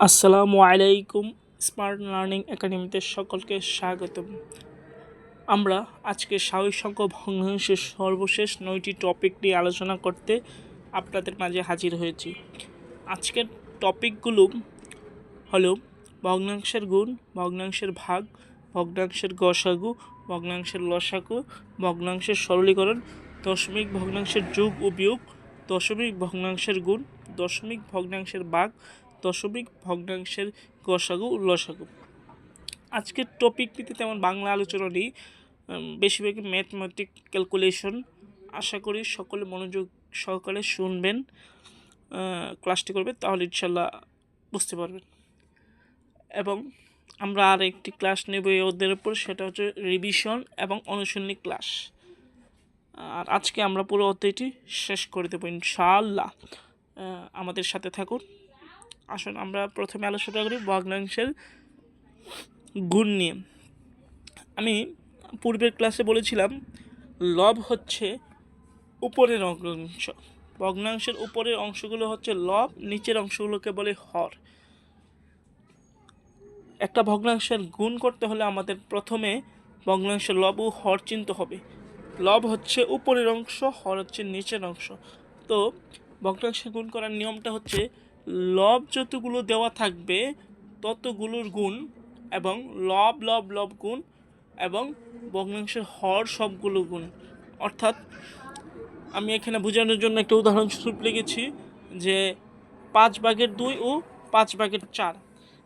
আসসালামু আলাইকুম। Smart learning একাডেমিতে সকলকে স্বাগতম। আমরা আজকে স্বাভাবিক সংখ্যা ভগ্নাংশের সর্বশেষ 9টি টপিক নিয়ে আলোচনা করতে আপনাদের মাঝে হাজির হয়েছি। আজকের টপিকগুলো হলো ভগ্নাংশের গুণ, ভগ্নাংশের ভাগ, ভগ্নাংশের গসাগু, ভগ্নাংশের লসাগু, ভগ্নাংশের সরলীকরণ, দশমিক ভগ্নাংশের যোগ ও বিয়োগ, দশমিক ভগ্নাংশের গুণ, দশমিক ভগ্নাংশের ভাগ, দশমিক ভগ্নাংশের গসাগু ও লসাগু। আজকের টপিকটিতে তেমন বাংলা আলোচনা নেই, বেশিরভাগই ম্যাথমেটিক ক্যালকুলেশন। আশা করি সকলে মনোযোগ সহকারে শুনবেন, ক্লাসটি করবে, তাহলে ইনশাল্লাহ বুঝতে পারবেন। এবং আমরা আর একটি ক্লাস নেব এই অধ্যায়ের উপর, সেটা হচ্ছে রিভিশন এবং অনুশীলনী ক্লাস। আর আজকে আমরা পুরো অধ্যায়টি শেষ করে দেবো ইনশাআল্লাহ। আমাদের সাথে থাকুন। আসুন আমরা প্রথমে আলোচনা করি ভগ্নাংশের গুণ নিয়ে। আমি পূর্বের ক্লাসে বলেছিলাম লব হচ্ছে উপরের অংশ, ভগ্নাংশের উপরের অংশগুলো হচ্ছে লব, নিচের অংশগুলোকে বলে হর। একটা ভগ্নাংশের গুণ করতে হলে আমাদের প্রথমে ভগ্নাংশের লব ও হর চিনতে হবে। লব হচ্ছে উপরের অংশ, হর হচ্ছে নিচের অংশ। তো ভগ্নাংশের গুণ করার নিয়মটা হচ্ছে লব যতগুলো দেওয়া থাকবে ততগুলোর গুণ, এবং লব লব লব গুণ, এবং ভগ্নাংশের হর সবগুলো গুণ। অর্থাৎ আমি এখানে বোঝানোর জন্য একটা উদাহরণস্বরূপ লিখেছি যে 5/2 ও 5/4।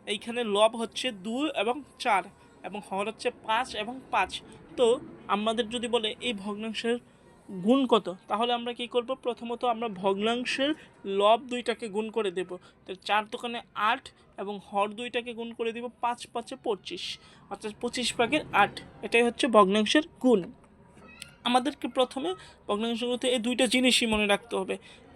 এইখানে লব হচ্ছে 2 এবং 4 এবং হর হচ্ছে 5 এবং 5। তো আমাদের যদি বলে এই ভগ্নাংশের গুণ কত, তাহলে আমরা কি করব? প্রথমত আমরা ভগ্নাংশের লব দুইটাকে গুণ করে দেব। তো 4 দোকানে 8 এবং হর দুইটাকে গুণ করে দিব 5 5 25, অর্থাৎ 25/8। এটাই হচ্ছে ভগ্নাংশের গুণ। আমাদেরকে প্রথমে ভগ্নাংশগুলোতে এই দুইটা জিনিসই মনে রাখতে হবে।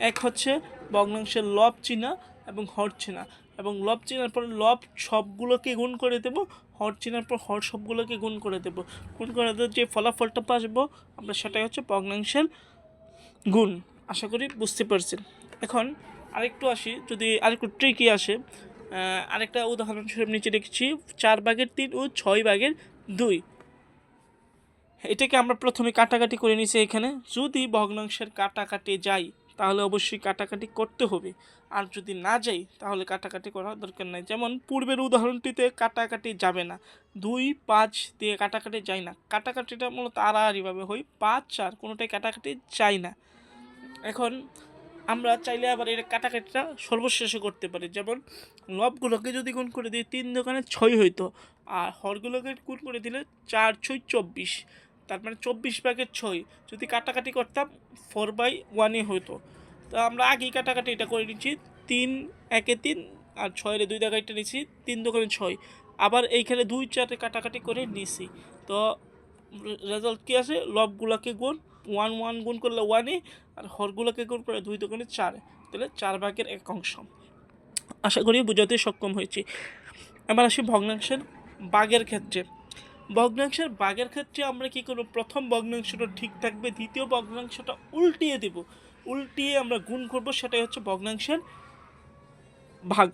এক হচ্ছে ভগ্নাংশের লব চিনা এবং হর চিনা, এবং লব চিনার পর লব সবগুলোকে গুণ করে দেব, হর চিনার পর হর সবগুলোকে গুণ করে দেব। গুণ করে দেব যে ফলাফলটা পাবো আমরা, সেটাই হচ্ছে ভগ্নাংশের গুণ। আশা করি বুঝতে পারছেন। এখন আরেকটু আসি, যদি আরেকটু ট্রিকি আসে, আরেকটা উদাহরণস্বরূপ নিচে রেখেছি 4/3 ও 6/2। এটাকে আমরা প্রথমে কাটাকাটি করে নিছি। এখানে যদি ভগ্নাংশের কাটাকাটি যাই তাহলে অবশ্যই কাটাকাটি করতে হবে, আর যদি না যাই তাহলে কাটাকাটি করার দরকার নাই। যেমন পূর্বের উদাহরণটিতে কাটাকাটি যাবে না, 2 5 দিয়ে কাটাকাটি যায় না। কাটাকাটিটা মূলত আড়াআড়িভাবে হয়, 5 4 কোনোটাই কাটাকাটি যায় না। এখন আমরা চাইলে আবার এর কাটাকাটিটা সর্বশেষে করতে পারি। যেমন লবগুলোকে যদি গুণ করে দিই 3 দোকানে 6 হইতো, আর হরগুলোকে গুণ করে দিলে 4 6 24, তার মানে 24/6। যদি কাটাকাটি করতাম 4/1 হইতো। তো আমরা আগেই কাটাকাটি এটা করে নিচ্ছি, 3 1 3 আর 6 2 জায়গাটা নিচ্ছি, 3 দোকানে 6। আবার এইখানে 2 4 কাটাকাটি করে নিছি। তো রেজাল্ট কী আছে? লবগুলোকে গুণ 1 1 গুণ করলে 1, আর হরগুলোকে গুণ করে 2 দোকানে 4, তাহলে 4/1 আশা করি বোঝাতে সক্ষম হয়েছি। এবার আসি ভগ্নাংশের ভাগের ক্ষেত্রে। ভগ্নাংশের ভাগের ক্ষেত্রে আমরা কী করব? প্রথম ভগ্নাংশটা ঠিক থাকবে, দ্বিতীয় ভগ্নাংশটা উল্টিয়ে দেব, উল্টিয়ে আমরা গুণ করব, সেটাই হচ্ছে ভগ্নাংশের ভাগ।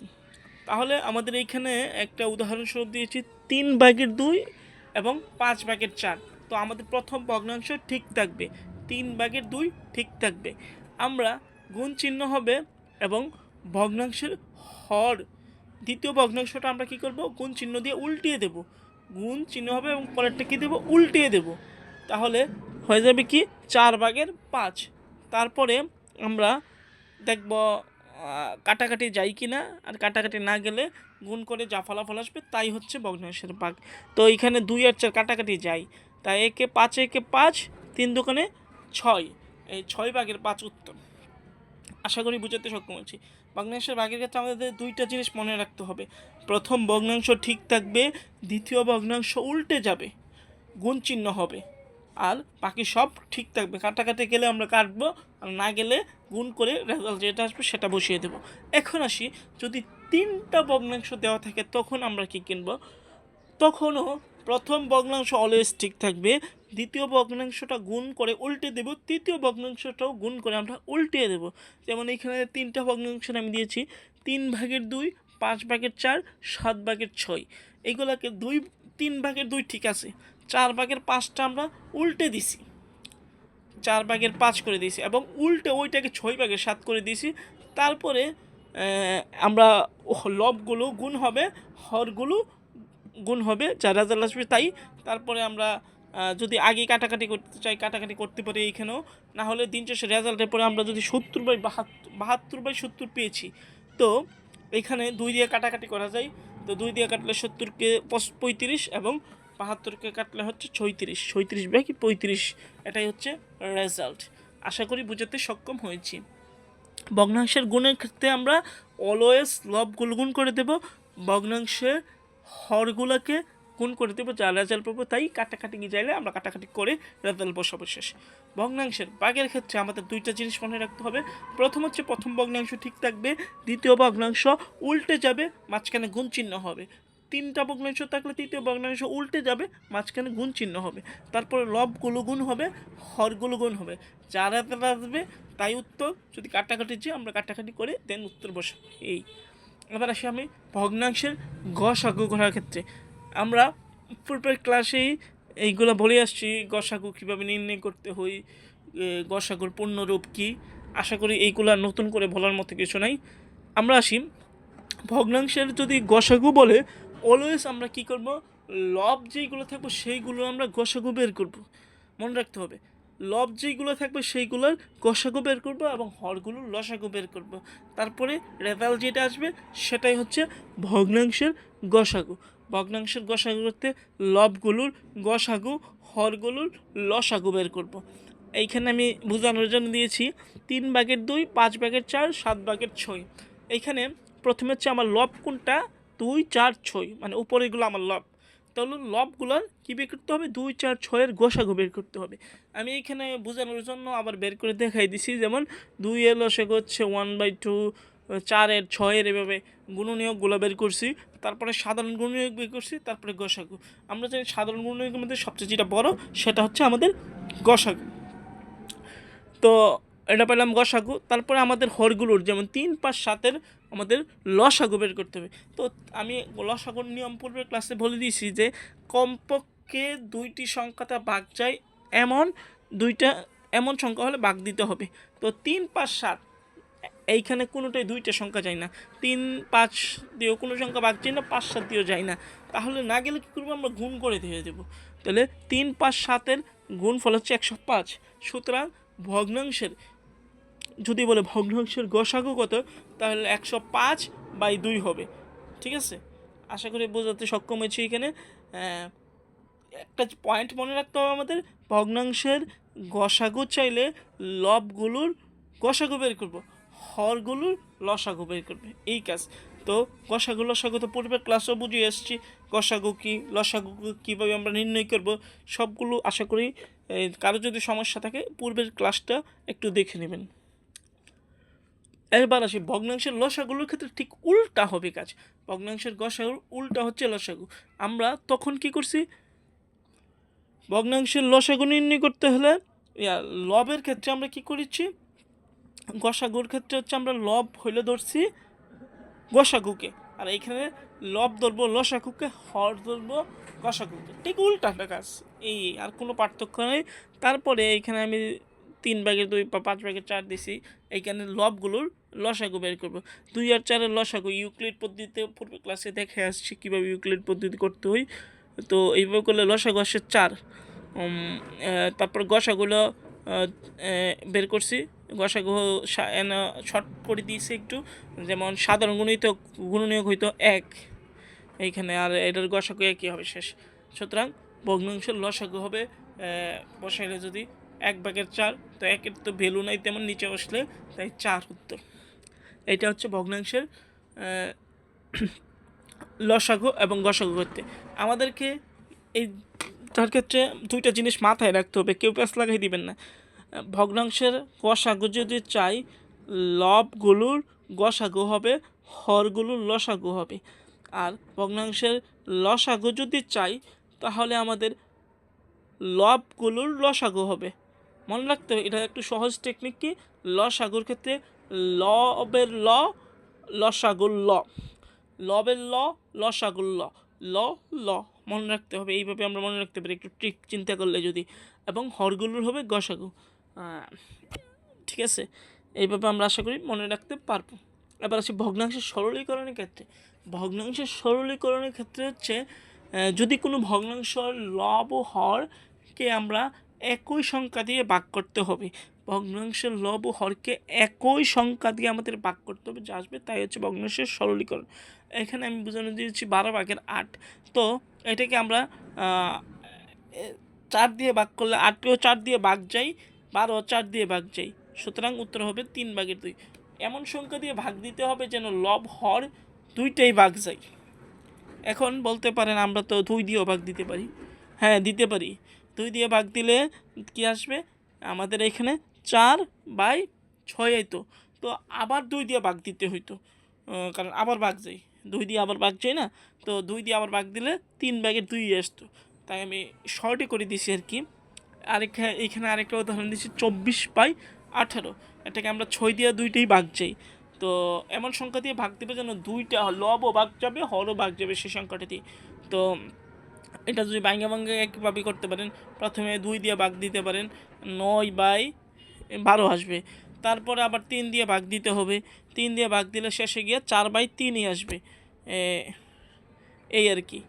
তাহলে আমাদের এইখানে একটা উদাহরণস্বরূপ দিয়েছি 3/2 এবং 5/4। তো আমাদের প্রথম ভগ্নাংশ ঠিক থাকবে, 3/2 ঠিক থাকবে। আমরা গুণ চিহ্ন হবে এবং ভগ্নাংশের হর, দ্বিতীয় ভগ্নাংশটা আমরা কি করব? গুণ চিহ্ন দিয়ে উল্টিয়ে দেব। গুণ চিহ্ন হবে এবং পরেরটা কী দেব? উল্টিয়ে দেব। তাহলে হয়ে যাবে কি? 4/5। তারপরে আমরা দেখব কাটাকাটি যাই কি না, আর কাটাকাটি না গেলে গুণ করে যা ফলাফল আসবে তাই হচ্ছে ভগ্নাংশের ভাগ। তো এইখানে 2 আর 4 কাটাকাটি যায়, তাই 5 একে 5, 3 দোকানে 6, এই 6/5 উত্তর। আশা করি বুঝাতে সক্ষম হয়েছি। ভগ্নাংশের ভাগের ক্ষেত্রে আমাদের দুইটা জিনিস মনে রাখতে হবে। প্রথম ভগ্নাংশ ঠিক থাকবে, দ্বিতীয় ভগ্নাংশ উল্টে যাবে, গুণ চিহ্ন হবে, আর বাকি সব ঠিক থাকবে। কাটাকাটি গেলে আমরা কাটবো, আর না গেলে গুণ করে রেজাল্ট যেটা আসবে সেটা বসিয়ে দেব। এখন আসি, যদি 3টা ভগ্নাংশ দেওয়া থাকে তখন আমরা কি কিনব? তখনও প্রথম ভগ্নাংশ অলওয়েজ ঠিক থাকবে, দ্বিতীয় ভগ্নাংশটা গুণ করে উল্টে দেব, তৃতীয় ভগ্নাংশটাও গুণ করে আমরা উল্টিয়ে দেব। যেমন এখানে 3টা ভগ্নাংশ আমি দিয়েছি, 3/2, 5/4, 7/6। এইগুলোকে 3/2 ঠিক আছে, 4/5টা আমরা উল্টে দিছি, 4/5 করে দিয়েছি এবং উল্টে ওইটাকে 6/7 করে দিয়েছি। তারপরে আমরা লবগুলো গুণ হবে, হরগুলো গুণ হবে, যা রেজাল্ট আসবে তাই। তারপরে আমরা যদি আগে কাটাকাটি করতে চাই কাটাকাটি করতে পারি এইখানেও, না হলে দিন শেষে রেজাল্টের পরে আমরা যদি 70/72 পেয়েছি, তো এইখানে 2 দিয়ে কাটাকাটি করা যায়। তো 2 দিয়ে কাটলে 70কে 35 এবং 72কে কাটলে হচ্ছে 36 এটাই হচ্ছে রেজাল্ট। আশা করি বুঝাতে সক্ষম হয়েছি। ভগ্নাংশের গুণের ক্ষেত্রে আমরা অলওয়েজ লবগুলো গুণ করে দেব, ভগ্নাংশের হরগুলোকে গুণ করে দেবো, যা রেজাল্ট পাবো তাই। কাটাকাটি গিয়ে চাইলে আমরা কাটাকাটি করে রেজাল্ট বসাবো শেষ। ভগ্নাংশের ভাগের ক্ষেত্রে আমাদের 2টা জিনিস মনে রাখতে হবে। প্রথম হচ্ছে প্রথম ভগ্নাংশ ঠিক থাকবে, দ্বিতীয় ভগ্নাংশ উল্টে যাবে, মাঝখানে গুণ চিহ্ন হবে। 3টা ভগ্নাংশ থাকলে তৃতীয় ভগ্নাংশ উল্টে যাবে, মাঝখানে গুণ চিহ্ন হবে। তারপরে লবগুলো গুণ হবে, হরগুলো গুণ হবে, যা রেজাল্ট আসবে তাই উত্তর। যদি কাটাকাটি যে আমরা কাটাকাটি করে দেন উত্তর বসাবো। এই এবার আসি আমি ভগ্নাংশের গসাগু করার ক্ষেত্রে। আমরা পূর্বের ক্লাসেই এইগুলো বলে আসছি, গসাগু কীভাবে নির্ণয় করতে হয়, গসাগুর পূর্ণরূপ কী। আশা করি এইগুলো নতুন করে বলার মতো কিছু নাই। আমরা আসি ভগ্নাংশের যদি গসাগু বলে, অলওয়েজ আমরা কি করব, লব যেইগুলো থাকবো সেইগুলো আমরা গসাগু বের করব। মনে রাখতে হবে, লব যেইগুলো থাকবে সেইগুলোর গসাগু বের করব এবং হরগুলোর লসাগু বের করব। তারপরে রেজাল্ট যেটা আসবে সেটাই হচ্ছে ভগ্নাংশের গসাগু। ভগ্নাংশের গসাগু করতে লবগুলোর গসাগু, হরগুলোর লসাগু বের করব। এইখানে আমি বোঝানোর জন্য দিয়েছি 3/2, 5/4, 7/6। এইখানে প্রথমে হচ্ছে আমার লব কোনটা, 2, 4, 6, মানে উপরেগুলো আমার লব। তাহলে লবগুলোর কী বের করতে হবে, 2, 4, 6-এর গসাগু বের করতে হবে। আমি এইখানে বোঝানোর জন্য আবার বের করে দেখাই দিছি, যেমন 2-এর লসাগু হচ্ছে 1/2, 4-এর 6-এর এভাবে গুণনীয়কগুলো বের করছি। তারপরে সাধারণ গুণনীয়ক বের করছি, তারপরে গসাগু। আমরা জানি সাধারণ গুণনীয়কের মধ্যে সবচেয়ে যেটা বড় সেটা হচ্ছে আমাদের গসাগু। তো এটা পেলাম গসাগু। তারপরে আমাদের হরগুলোর যেমন 3, 5, 7-এর আমাদের লসাগু বের করতে হবে। তো আমি লসাগুর নিয়ম পূর্বের ক্লাসে বলে দিয়েছি যে কমপক্ষে 2টি সংখ্যাটা ভাগ যায় এমন সংখ্যা হলে ভাগ দিতে হবে। তো 3, 5, 7 এইখানে কোনোটাই 2টা সংখ্যা যায় না। 3, 5 দিয়েও কোনো সংখ্যা ভাগ যায় না, 5, 7 দিয়েও যায় না। তাহলে না গেলে কী করবো, আমরা গুণ করে দিয়ে দেবো। তাহলে 3, 5, 7-এর গুণফল হচ্ছে 105। সুতরাং ভগ্নাংশের যদি বলে ভগ্নাংশের গসাগু কত, তাহলে 105/2 হবে। ঠিক আছে, আশা করি বোঝাতে সক্ষম হয়েছি। এখানে একটা পয়েন্ট মনে রাখতে হবে আমাদের, ভগ্নাংশের গসাগু চাইলে লবগুলোর গসাগু বের করব, হরগুলোর লসাগু বের করবে, এই কাজ। তো গসাগু লসাগু তো পূর্বের ক্লাসও বুঝিয়ে এসেছি, গসাগু কী, লসাগু কীভাবে আমরা নির্ণয় করব, সবগুলো আশা করি। কারো যদি সমস্যা থাকে পূর্বের ক্লাসটা একটু দেখে নেবেন। এবার আসি ভগ্নাংশের লসাগুলোর ক্ষেত্রে ঠিক উল্টা হবে কাজ। ভগ্নাংশের গসাগুর উল্টা হচ্ছে লসাগু। আমরা তখন কি করছি, ভগ্নাংশের লসাগু নির্ণয় করতে হলে লবের ক্ষেত্রে আমরা কি করেছি, গসাগুর ক্ষেত্রে হচ্ছে আমরা লব হইলে ধরছি গসাগুকে, আর এইখানে লব ধরবো লসাগুকে, হর ধরবো গসাগুকে, ঠিক উল্টাটা কাজ। এই আর কোনো পার্থক্য নেই। তারপরে এইখানে আমি 3/2 বা 5/4 দিছি, এইখানে লবগুলোর লসাগু বের করবো। 2 আর 4-এর লসাগু ইউক্লিড পদ্ধতিতে পূর্বে ক্লাসে দেখে আসছি কীভাবে ইউক্লিড পদ্ধতি করতে হয়। তো এইভাবে করলে লসাগু আসে 4। তারপর গসাগুলো বের করছি, গসাগু শর্ট করে দিয়েছি একটু, যেমন সাধারণ গুণনীয়ক হইতো 1 এইখানে, আর এটার গসাগু একই হবে শেষ। সুতরাং ভগ্নাংশের লসাগু হবে বসাইলে যদি 1/4, তো 1-এর তো ভ্যালু নাই তেমন নিচে বসলে, তাই 4 উত্তর। এইটা হচ্ছে ভগ্নাংশের লসাগু এবং গসাগু করতে আমাদেরকে এই তার ক্ষেত্রে 2টা জিনিস মাথায় রাখতে হবে, কেউ প্যাস লাগাই দিবেন না। ভগ্নাংশের গসাগু যদি চাই, লবগুলোর গসাগু হবে, হরগুলোর লসাগু হবে। আর ভগ্নাংশের লসাগু যদি চাই, তাহলে আমাদের লবগুলোর লসাগু হবে। মনে রাখতে হবে, এটা একটু সহজ টেকনিক। কি, লসাগুর ক্ষেত্রে লবের লসাগুর ল, লবের ল, লসাগুর ল, ল ল মনে রাখতে হবে। এইভাবে আমরা মনে রাখতে পারি একটু ট্রিক চিন্তা করলে যদি। এবং হরগুলোর হবে গসাগু। ঠিক আছে, এইভাবে আমরা আশা করি মনে রাখতে পারবো। এবার আসি ভগ্নাংশের সরলীকরণের ক্ষেত্রে। ভগ্নাংশের সরলীকরণের ক্ষেত্রে হচ্ছে যদি কোনো ভগ্নাংশ লব ও হরকে আমরা একই সংখ্যা দিয়ে ভাগ করতে হবে। ভগ্নাংশের লব ও হরকে একই সংখ্যা দিয়ে আমাদের ভাগ করতে হবে, যা আসবে তাই হচ্ছে ভগ্নাংশের সরলীকরণ। এখানে আমি বোঝানো দিয়েছি 12/8। তো এটাকে আমরা 4 দিয়ে ভাগ করলে 8কেও 4 দিয়ে ভাগ যায়, 12 4 দিয়ে ভাগ যায়, সুতরাং উত্তর হবে 3/2। এমন সংখ্যা দিয়ে ভাগ দিতে হবে যেন লব হর দুইটাই ভাগ যায়। এখন বলতে পারেন আমরা তো 2 দিয়েও ভাগ দিতে পারি। হ্যাঁ, দিতে পারি। 2 দিয়ে ভাগ দিলে কি আসবে আমাদের এখানে 4/6 হইতো। তো আবার 2 দিয়ে ভাগ দিতে হইতো, কারণ আবার ভাগ যায়, 2 দিয়ে আবার ভাগ যায় না। তো 2 দিয়ে আবার ভাগ দিলে 3/2 আসতো। তাই আমি শর্টে করে দিছি আর কি। এখানে আরেকটা উদাহরণ দিচ্ছি 24/18। এটাকে আমরা 6 দিয়ে দুইটাই ভাগ যাই। তো এমন সংখ্যা দিয়ে ভাগ দেবে যেন দুইটা লবও ভাগ যাবে, হরও ভাগ যাবে সেই সংখ্যাটা দিয়ে। তো এটা যদি ভাঙ্গে একভাবে করতে পারেন, প্রথমে 2 দিয়ে ভাগ দিতে পারেন, 9/12 আসবে। তারপরে আবার 3 দিয়ে ভাগ দিতে হবে, 3 দিয়ে ভাগ দিলে শেষে গিয়ে 4/3 আসবে। এই আর কি।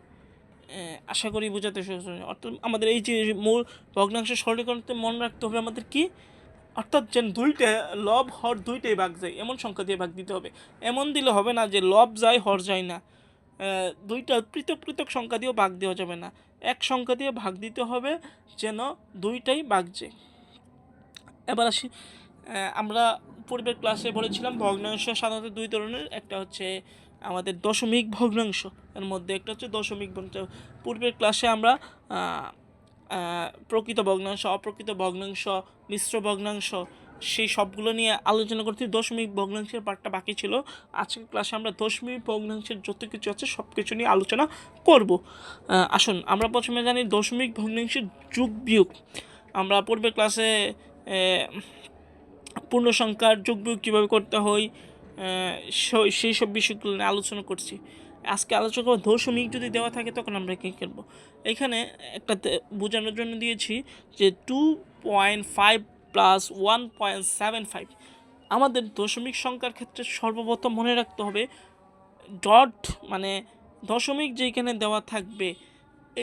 আশা করি বোঝাতে সহজ। অর্থাৎ আমাদের এই যে মূল ভগ্নাংশ সরলীকরণতে মনে রাখতে হবে আমাদের কি, অর্থাৎ যেন দুইটা লব হর দুইটাই ভাগ যায় এমন সংখ্যা দিয়ে ভাগ দিতে হবে। এমন দিলে হবে না যে লব যায় হর যায় না। দুইটা পৃথক পৃথক সংখ্যা দিয়েও ভাগ দেওয়া যাবে না, এক সংখ্যা দিয়ে ভাগ দিতে হবে যেন দুইটাই ভাগ যায়। এবার আসি, আমরা পূর্বের ক্লাসে বলেছিলাম ভগ্নাংশ সাধারণত দুই ধরনের, একটা হচ্ছে আমাদের দশমিক ভগ্নাংশ, এর মধ্যে একটা হচ্ছে দশমিক ভগ্নাংশ। পূর্বের ক্লাসে আমরা প্রকৃত ভগ্নাংশ, অপ্রকৃত ভগ্নাংশ, মিশ্র ভগ্নাংশ সেই সবগুলো নিয়ে আলোচনা করছি। দশমিক ভগ্নাংশের পার্টটা বাকি ছিল। আজকের ক্লাসে আমরা দশমিক ভগ্নাংশের যত কিছু আছে সব কিছু নিয়ে আলোচনা করব। আসুন আমরা প্রথমে জানি দশমিক ভগ্নাংশের যোগ বিয়োগ। আমরা পূর্বের ক্লাসে পূর্ণ সংখ্যার যোগ বিয়োগ কীভাবে করতে হয় সেই সব বিষয়গুলো নিয়ে আলোচনা করছি। আজকে আলোচনা করব দশমিক যদি দেওয়া থাকে তখন আমরা কী করব। এখানে একটা বোঝানোর জন্য দিয়েছি যে 2.5 + 1.75। আমাদের দশমিক সংখ্যার ক্ষেত্রে সর্বপ্রথম মনে রাখতে হবে ডট, মানে দশমিক যেখানে দেওয়া থাকবে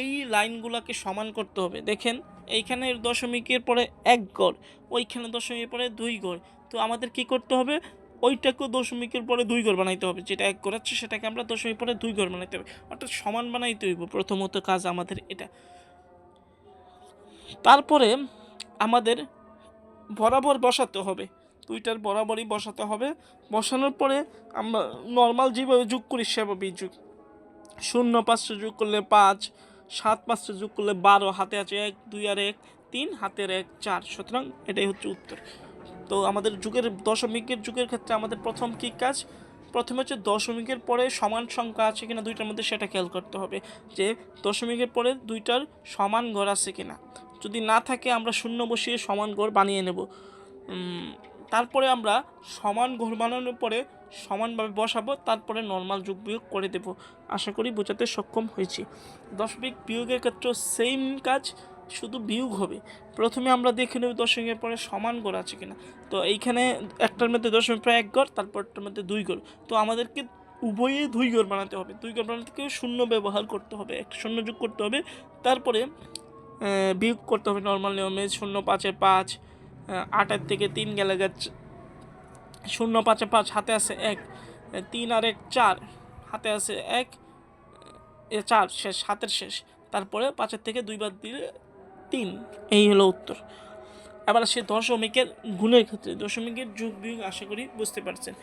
এই লাইনগুলোকে সমান করতে হবে। দেখেন এইখানে দশমিকের পরে 1 ঘর, ওইখানে দশমিকের পরে 2 ঘর। তো আমাদের কি করতে হবে, ওইটাকেও দশমিকের পরে 2 ঘর বানাইতে হবে, যেটা 1 ঘর আছে সেটাকে আমরা দশমিকের পরে 2 ঘর বানাইতে হবে, অর্থাৎ সমান বানাইতে হইব। প্রথমত কাজ আমাদের এটা। তারপরে আমাদের বরাবর বসাতে হবে, দুইটার বরাবরই বসাতে হবে। বসানোর পরে আমরা নর্মাল যেভাবে যোগ করি সেভাবেই যোগ। 0 5 যোগ করলে 5, 7 5 যোগ করলে 12, হাতে আছে 1, 2 আর 1 3, হাতের 1 4, সুতরাং এটাই হচ্ছে উত্তর। তো আমাদের যুগের দশমিকের যুগের ক্ষেত্রে আমাদের প্রথম কী কাজ, প্রথমে হচ্ছে দশমিকের পরে সমান সংখ্যা আছে কিনা দুইটার মধ্যে সেটা খেয়াল করতে হবে, যে দশমিকের পরে দুইটার সমান ঘর আছে কিনা। যদি না থাকে আমরা শূন্য বসিয়ে সমান ঘর বানিয়ে নেব। তারপরে আমরা সমান ঘর বানানোর পরে সমানভাবে বসাবো, তারপরে নর্মাল যোগ বিয়োগ করে দেব। আশা করি বোঝাতে সক্ষম হয়েছি। দশমিক বিয়োগের ক্ষেত্রেও সেম কাজ, শুধু বিয়োগ হবে। প্রথমে আমরা দেখে নেব দশমিকের পরে সমান ঘর আছে কিনা। তো এইখানে একটার মধ্যে দশমিক প্রায় 1 ঘর, তারপরটার মধ্যে 2 ঘর। তো আমাদেরকে উভয়ে 2 ঘর বানাতে হবে। 2 ঘর বানাতে গেলে শূন্য ব্যবহার করতে হবে, একটা শূন্য যোগ করতে হবে, তারপরে বিয়োগ করতে হবে নর্মাল নিয়মে। 0 5 5, 8 থেকে 3 গেলে 0 5 5, হাতে আছে 1, 3 আর 1 4, হাতে আছে 1, 4 শেষ, হাতের শেষ। তারপরে 5 থেকে 2 বাদ দিলে 3। এই হলো উত্তর। এবার আসে দশমিকের গুণের ক্ষেত্রে। দশমিকের যোগ বিয়োগ আশা করি বুঝতে পারছেন।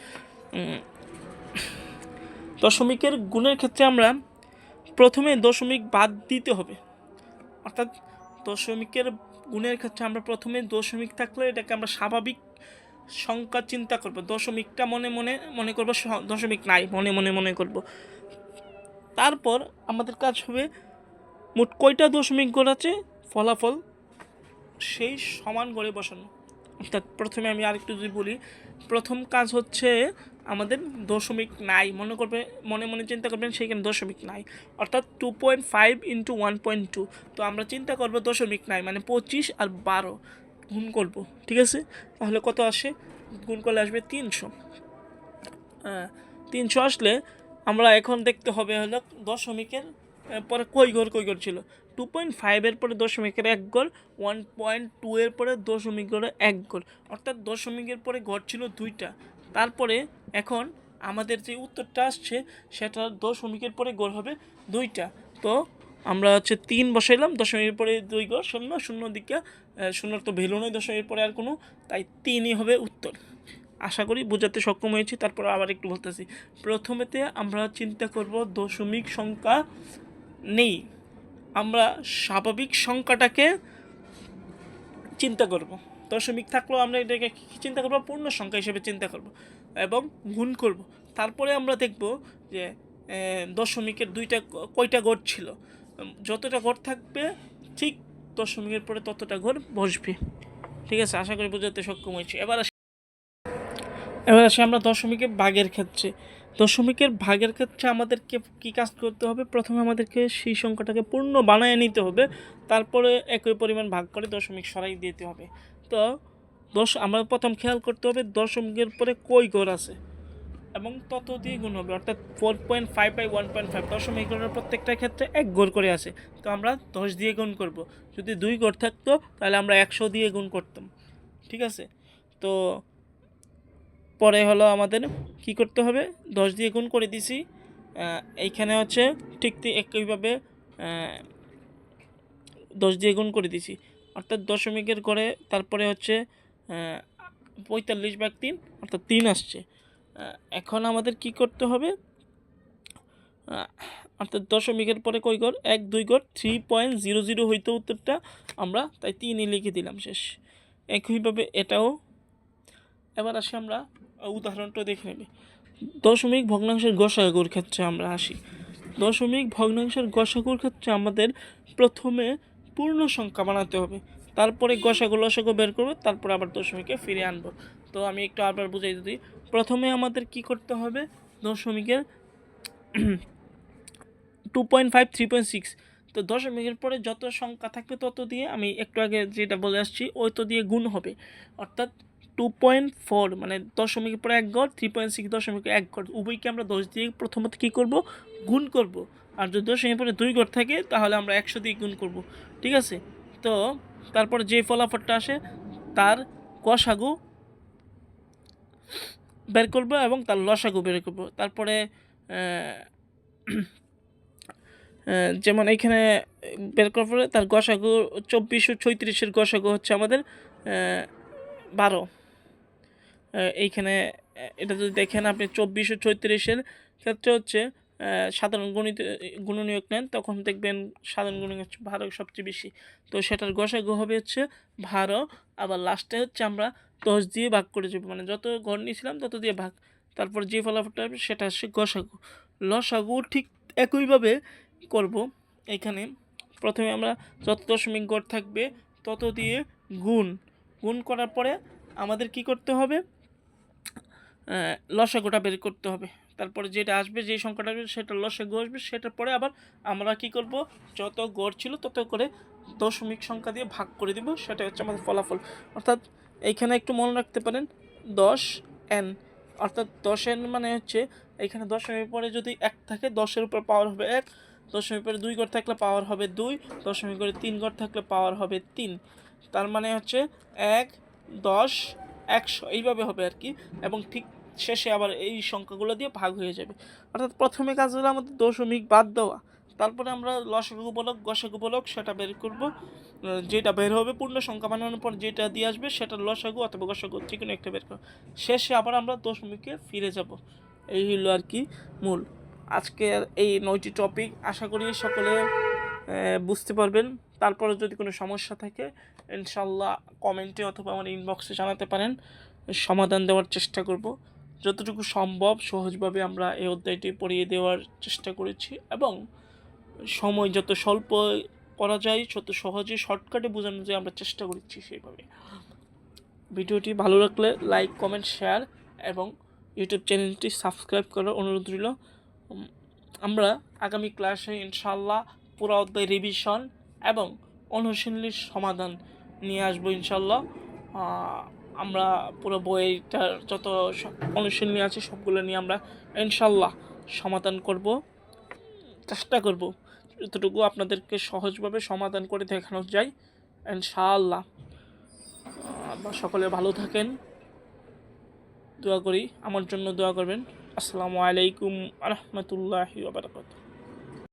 দশমিকের গুণের ক্ষেত্রে আমরা প্রথমে দশমিক বাদ দিতে হবে, অর্থাৎ দশমিকের গুণের ক্ষেত্রে আমরা প্রথমে দশমিক থাকলে এটাকে আমরা স্বাভাবিক সংখ্যা চিন্তা করব। দশমিকটা মনে করব, দশমিক নাই মনে করব। তারপর আমাদের কাজ হবে মোট কয়টা দশমিক ঘর আছে ফলাফল সেই সমান ঘরে বসানো। অর্থাৎ প্রথমে আমি আরেকটু যদি বলি, প্রথম কাজ হচ্ছে আমাদের দশমিক নাই, মনে মনে চিন্তা করবেন সেখানে দশমিক নাই, অর্থাৎ 2.5 ইন্টু 1.2। তো আমরা চিন্তা করব দশমিক নাই মানে 25 আর 12 গুণ করব, ঠিক আছে? তাহলে কত আসে? গুণ করলে আসবে 300। 300 আসলে আমরা এখন দেখতে হবে হলো দশমিকের পরে কই ঘর ছিল। 2.5 পরে দশমিকের 1 ঘর, 1.2 পরে দশমিক ঘরে 1 ঘর, অর্থাৎ দশমিকের পরে ঘর ছিল 2টা। তারপরে এখন আমাদের যে উত্তরটা আসছে সেটা দশমিকের পরে ঘর হবে 2টা। তো আমরা হচ্ছে 3 বসাইলাম, দশমিকের পরে 2 ঘর, শূন্য শূন্য দিকে শূন্যর তো ভ্যালু নয় দশমিকের পরে আর কোনো, তাই 3ই হবে উত্তর। আশা করি বোঝাতে সক্ষম হয়েছি। তারপর আবার একটু বলতেছি, প্রথমেতে আমরা চিন্তা করব দশমিক সংখ্যা নেই, আমরা স্বাভাবিক সংখ্যাটাকে চিন্তা করব। দশমিক থাকলেও আমরা এটাকে চিন্তা করব পূর্ণ সংখ্যা হিসেবে চিন্তা করব এবং গুণ করব। তারপরে আমরা দেখব যে দশমিকের কয়টা ঘর ছিল, যতটা ঘর থাকবে ঠিক দশমিকের পরে ততটা ঘর বসবে। ঠিক আছে, আশা করি বোঝাতে সক্ষম হয়েছি। এবার আসি আমরা দশমিকের ভাগের ক্ষেত্রে। দশমিকের ভাগের ক্ষেত্রে আমাদেরকে কী কাজ করতে হবে? প্রথমে আমাদেরকে সেই সংখ্যাটাকে পূর্ণ বানিয়ে নিতে হবে, তারপরে একই পরিমাণ ভাগ করে দশমিক সরাই দিতে হবে। তো আমরা প্রথম খেয়াল করতে হবে দশমিকের পরে কই ঘর আছে এবং তত দিয়ে গুণ হবে, অর্থাৎ 4.5 বাই 1.5 দশমিক ঘরের প্রত্যেকটা ক্ষেত্রে 1 ঘর করে আছে। তো আমরা 10 দিয়ে গুণ করব। যদি 2 ঘর থাকতো তাহলে আমরা 100 দিয়ে গুণ করতাম, ঠিক আছে? তো পরে হলো আমাদের কি করতে হবে, 10 দিয়ে গুণ করে দিছি, এইখানে হচ্ছে ঠিক একইভাবে 10 দিয়ে গুণ করে দিছি, অর্থাৎ দশমিকের করে তারপরে হচ্ছে 45/3 অর্থাৎ 3 আসছে। এখন আমাদের কি করতে হবে, অর্থাৎ দশমিকের পরে কই ঘর? 1 2 ঘর, 3.00 হইতো উত্তরটা, আমরা তাই 3ই লিখে দিলাম, শেষ। একইভাবে এটাও। এবার আসি আমরা উদাহরণটা দেখে নেবে। দশমিক ভগ্নাংশের গসাগুর ক্ষেত্রে আমরা আসি। দশমিক ভগ্নাংশের গসাগুর ক্ষেত্রে আমাদের প্রথমে পূর্ণ সংখ্যা বানাতে হবে, তারপরে গসাগু লসাগু বের করবো, তারপর আবার দশমিকে ফিরে আনবো। তো আমি একটু আবার বুঝাই দিই। প্রথমে আমাদের কি করতে হবে, দশমিকের 2.5 3.6, তো দশমিকের পরে যত সংখ্যা থাকবে তত দিয়ে, আমি একটু আগে যেটা বলে আসছি ওই তো দিয়ে গুণ হবে, অর্থাৎ 2.4 মানে দশমিকের পরে 1 ঘর, 3.6 দশমিকের 1 ঘর, উভয়কে আমরা 10 দিয়ে প্রথমত কী করব, গুণ করব। আর যদি দশমিকের পরে 2 ঘর থাকে তাহলে আমরা 100 দিয়ে গুণ করব, ঠিক আছে? তো তারপরে যে ফলাফলটা আসে তার গসাগু বের করব এবং তার লসাগু বের করব। তারপরে যেমন এইখানে বের করার পরে তার গসাগু 2436 গসাগু হচ্ছে আমাদের 12। এইখানে এটা যদি দেখেন আপনি 2436 ক্ষেত্রে হচ্ছে সাধারণ গুণনীয়ক নেন, তখন দেখবেন সাধারণ গুণনীয়ক হচ্ছে 12 সবচেয়ে বেশি, তো সেটার গসাগু হবে হচ্ছে 12। আবার লাস্টে হচ্ছে আমরা 10 দিয়ে ভাগ করে যাবো, মানে যত ঘর নিয়েছিলাম তত দিয়ে ভাগ, তারপর যে ফলাফলটা হবে সেটা হচ্ছে গসাগু। লসাগু ঠিক একইভাবে করব। এখানে প্রথমে আমরা যত দশমিক ঘর থাকবে তত দিয়ে গুণ করার পরে আমাদের কি করতে হবে, লসাগুটা বের করতে হবে। তারপরে যেটা আসবে, যে সংখ্যাটা আসবে সেটা লসাগু আসবে, সেটার পরে আবার আমরা কি করব, যত গড় ছিল তত করে দশমিক সংখ্যা দিয়ে ভাগ করে দিব, সেটা হচ্ছে আমাদের ফলাফল। অর্থাৎ এইখানে একটু মনে রাখতে পারেন 10n, অর্থাৎ 10n মানে হচ্ছে এইখানে দশমিকের পরে যদি 1 থাকে 10-এর উপর পাওয়ার হবে 1, দশমিকের পরে 2 ঘর থাকলে পাওয়ার হবে 2, দশমিকের পরে 3 ঘর থাকলে পাওয়ার হবে 3, তার মানে হচ্ছে 1 10 100 এইভাবে হবে আর কি, এবং ঠিক শেষে আবার এই সংখ্যাগুলো দিয়ে ভাগ হয়ে যাবে। অর্থাৎ প্রথমে কাজ হলো আমাদের দশমিক বাদ দেওয়া, তারপরে আমরা লসাগু বলক গসাগু বলক সেটা বের করব, যেটা বের হবে পূর্ণ সংখ্যা বানানোর পর যেটা দিয়ে আসবে সেটা লসাগু অথবা গসাগু যে কোনো একটা বের করব, শেষে আবার আমরা দশমিকে ফিরে যাব। এই হলো আর কি মূল আজকের এই 9টি টপিক। আশা করি সকলে বুঝতে পারবেন। তারপরে যদি কোনো সমস্যা থাকে ইনশাল্লাহ কমেন্টে অথবা আমার ইনবক্সে জানাতে পারেন, সমাধান দেওয়ার চেষ্টা করব। যতটুকু সম্ভব সহজভাবে আমরা এই অধ্যায়টি পড়িয়ে দেওয়ার চেষ্টা করেছি, এবং সময় যত স্বল্প করা যায় তত সহজে শর্টকাটে বোঝানো যায় আমরা চেষ্টা করেছি সেইভাবে। ভিডিওটি ভালো লাগলে লাইক, কমেন্ট, শেয়ার এবং ইউটিউব চ্যানেলটি সাবস্ক্রাইব করার অনুরোধ রইল। আমরা আগামী ক্লাসে ইনশাআল্লাহ পুরো অধ্যায় রিভিশন এবং অনুশীলনীর সমাধান নিয়ে আসবো ইনশাআল্লাহ। আমরা পুরো বইটার যত অনুশীলনী আছে সবগুলো নিয়ে আমরা ইনশাআল্লাহ সমাধান করব, চেষ্টা করব যতটুকু আপনাদেরকে সহজভাবে সমাধান করে দেখানো যায় ইনশাআল্লাহ। সকলে ভালো থাকেন, দোয়া করি, আমার জন্য দোয়া করবেন। আসসালামু আলাইকুম ওয়া রাহমাতুল্লাহি ওয়া বারাকাতুহু।